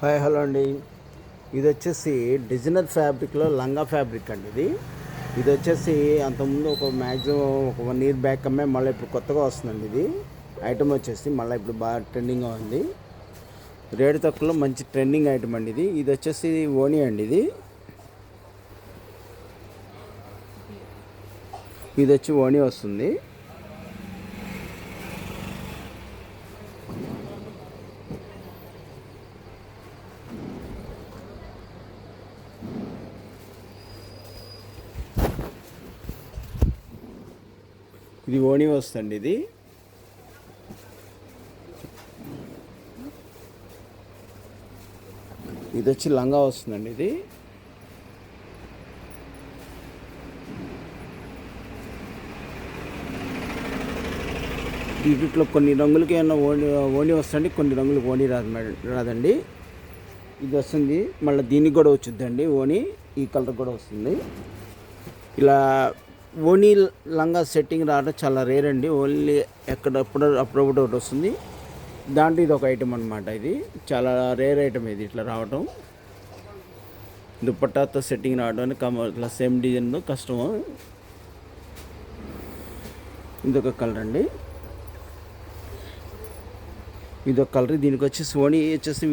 Hi hello అండి. ఇది వచ్చేసి డిజైనర్ ఫ్యాబ్రిక్లో లంగా ఫ్యాబ్రిక్ అండి. ఇది వచ్చేసి అంతకుముందు ఒక మ్యాక్సిమం ఒక 1 year బ్యాక్ అమ్మే, మళ్ళీ ఇప్పుడు కొత్తగా వస్తుందండి. ఇది ఐటమ్ వచ్చేసి మళ్ళీ ఇప్పుడు బాగా ట్రెండింగ్గా ఉంది. రేటు తక్కువలో మంచి ట్రెండింగ్ ఐటమ్ అండి. ఇది వచ్చేసి ఓనీ అండి. ఇది వచ్చి ఓనీ వస్తుంది. ఇది ఓనీ వస్తుంది. ఇది వచ్చి లంగా వస్తుందండి. వీటిలో కొన్ని రంగులకి ఏమన్నా ఓనీ వస్తుంది, కొన్ని రంగులకు ఓనీ రాదండి. ఇది వస్తుంది, మళ్ళీ దీనికి కూడా వచ్చిందండి ఓనీ. ఈ కలర్ కూడా వస్తుంది. ఇలా ఓనీ లంగా సెట్టింగ్ రావడం చాలా రేర్ అండి. ఓన్లీ అప్పుడప్పుడు ఒకటి వస్తుంది. దాంట్లో ఇది ఒక ఐటమ్ అనమాట. ఇది చాలా రేర్ ఐటమ్. ఇది ఇట్లా రావడం, దుపట్టాతో సెట్టింగ్ రావడానికి ఇట్లా సేమ్ డిజైన్ కష్టము. ఇదొక కలర్ అండి. ఇదొక కలర్. దీనికి వచ్చేసి ఓనీ వచ్చేసి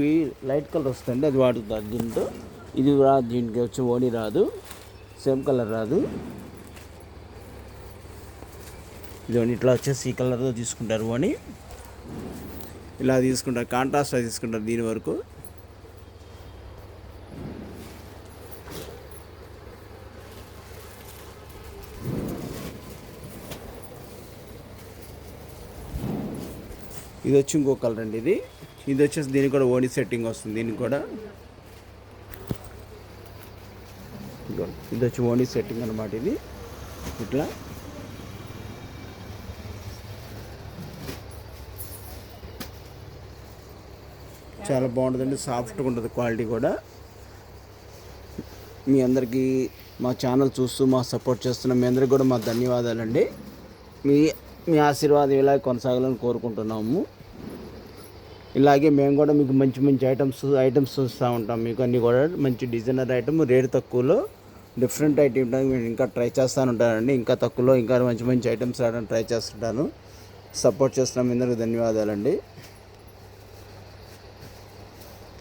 లైట్ కలర్ వస్తుంది, అది వాడుతుంది దీంతో. ఇది రాదు, దీనికి వచ్చి ఓనీ రాదు, సేమ్ కలర్ రాదు. ఇదిగోండి, ఇట్లా వచ్చేసి ఈ కలర్తో తీసుకుంటారు ఓనీ. ఇలా తీసుకుంటారు, కాంట్రాస్ట్ తీసుకుంటారు దీని వరకు. ఇది వచ్చి ఇంకో కలర్ అండి. ఇది వచ్చేసి దీనికి కూడా ఓనీ సెట్టింగ్ వస్తుంది. దీనికి కూడా ఇది వచ్చి ఓనీ సెట్టింగ్ అనమాట. ఇది ఇట్లా చాలా బాగుంటుందండి, సాఫ్ట్గా ఉంటుంది క్వాలిటీ కూడా. మీ అందరికీ మా ఛానల్ చూస్తూ మా సపోర్ట్ చేస్తున్న మీ అందరికీ కూడా మా ధన్యవాదాలండి. మీ ఆశీర్వాదం ఇలా కొనసాగాలని కోరుకుంటున్నాము. ఇలాగే మేము కూడా మీకు మంచి మంచి ఐటమ్స్ చూస్తూ ఉంటాం. మీకు అన్నీ కూడా మంచి డిజైనర్ ఐటమ్, రేటు తక్కువలో డిఫరెంట్ ఐటమ్ మేము ఇంకా ట్రై చేస్తూ ఉంటానండి. ఇంకా తక్కువలో ఇంకా మంచి మంచి ఐటమ్స్ రావడానికి ట్రై చేస్తుంటాను. సపోర్ట్ చేస్తున్న మీ అందరికీ ధన్యవాదాలండి.